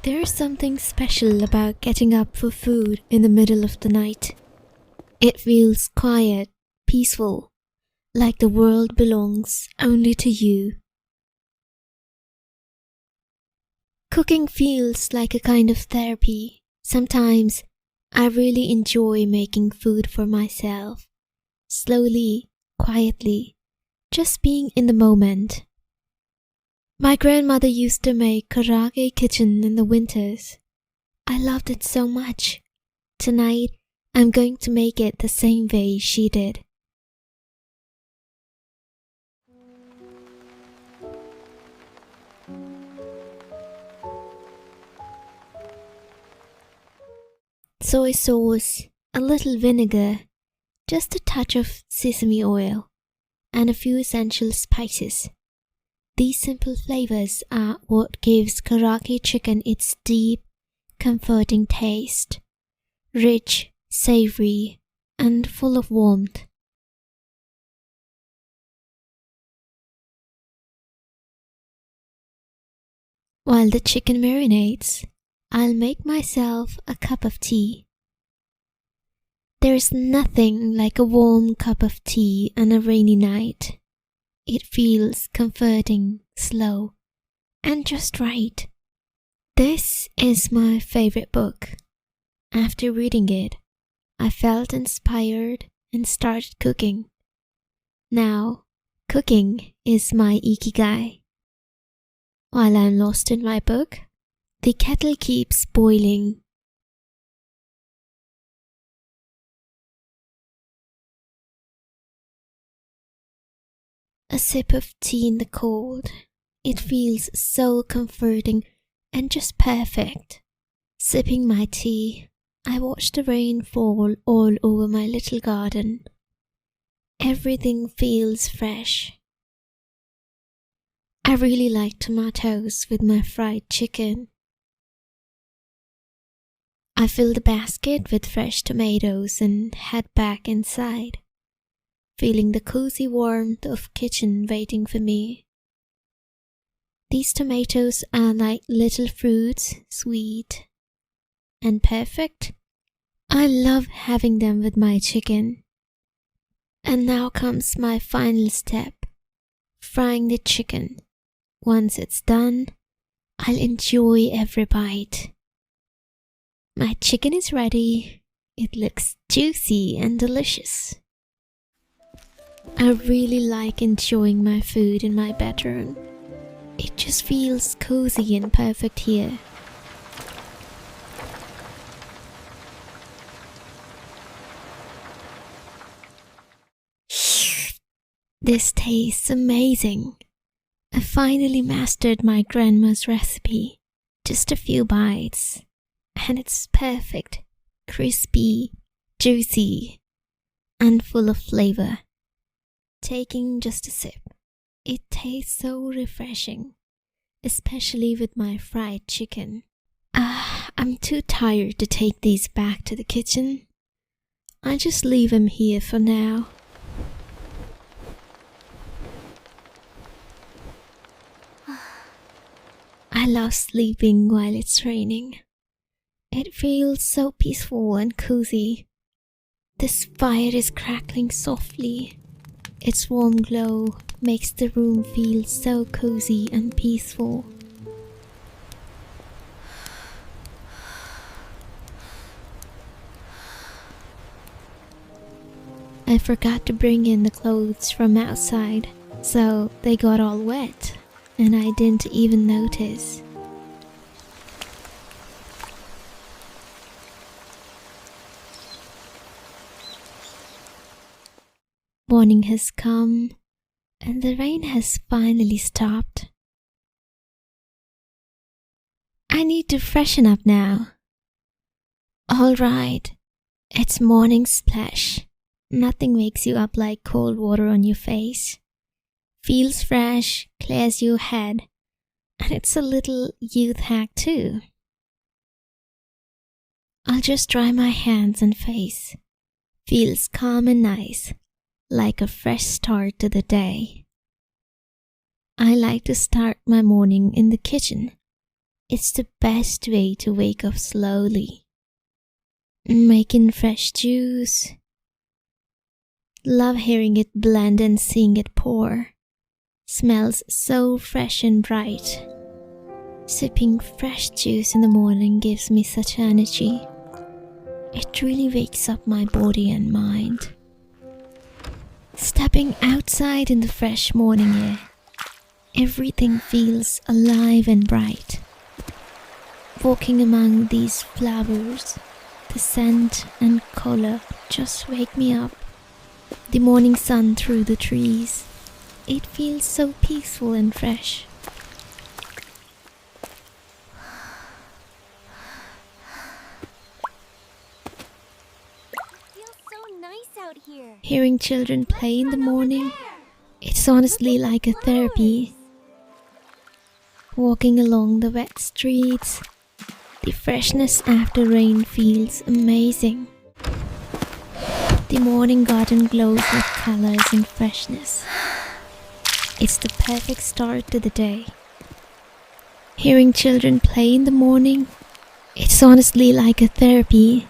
There's something special about getting up for food in the middle of the night. It feels quiet, peaceful, like the world belongs only to you. Cooking feels like a kind of therapy. Sometimes I really enjoy making food for myself, slowly, quietly, just being in the moment. My grandmother used to make karaage kitchen in the winters. I loved it so much. Tonight, I'm going to make it the same way she did. Soy sauce, a little vinegar, just a touch of sesame oil, and a few essential spices. These simple flavors are what gives karaage chicken its deep, comforting taste. Rich, savory, and full of warmth. While the chicken marinates, I'll make myself a cup of tea. There's nothing like a warm cup of tea on a rainy night. It feels comforting, slow, and just right. This is my favorite book. After reading it, I felt inspired and started cooking. Now, cooking is my ikigai. While I'm lost in my book, the kettle keeps boiling. A sip of tea in the cold. It feels so comforting and just perfect. Sipping my tea, I watch the rain fall all over my little garden. Everything feels fresh. I really like tomatoes with my fried chicken. I fill the basket with fresh tomatoes and head back inside, feeling the cozy warmth of kitchen waiting for me. These tomatoes are like little fruits, sweet and perfect. I love having them with my chicken. And now comes my final step, frying the chicken. Once it's done, I'll enjoy every bite. My chicken is ready. It looks juicy and delicious. I really like enjoying my food in my bedroom. It just feels cozy and perfect here. This tastes amazing. I finally mastered my grandma's recipe. Just a few bites, and it's perfect, crispy, juicy, and full of flavor. Taking just a sip, it tastes so refreshing, especially with my fried chicken. I'm too tired to take these back to the kitchen. I just leave them here for now. I love sleeping while it's raining. It feels so peaceful and cozy. This fire is crackling softly. Its warm glow makes the room feel so cozy and peaceful. I forgot to bring in the clothes from outside, so they got all wet, and I didn't even notice. Morning has come, and the rain has finally stopped. I need to freshen up now. All right, it's morning splash. Nothing wakes you up like cold water on your face. Feels fresh, clears your head, and it's a little youth hack too. I'll just dry my hands and face. Feels calm and nice, like a fresh start to the day. I like to start my morning in the kitchen. It's the best way to wake up slowly. Making fresh juice. Love hearing it blend and seeing it pour. Smells so fresh and bright. Sipping fresh juice in the morning gives me such energy. It really wakes up my body and mind. Stepping outside in the fresh morning air, everything feels alive and bright. Walking among these flowers, the scent and color just wake me up. The morning sun through the trees, it feels so peaceful and fresh. Out here. Hearing children play in the morning, it's honestly like a therapy. Walking along the wet streets, the freshness after rain feels amazing. The morning garden glows with colors and freshness. It's the perfect start to the day. Hearing children play in the morning, it's honestly like a therapy.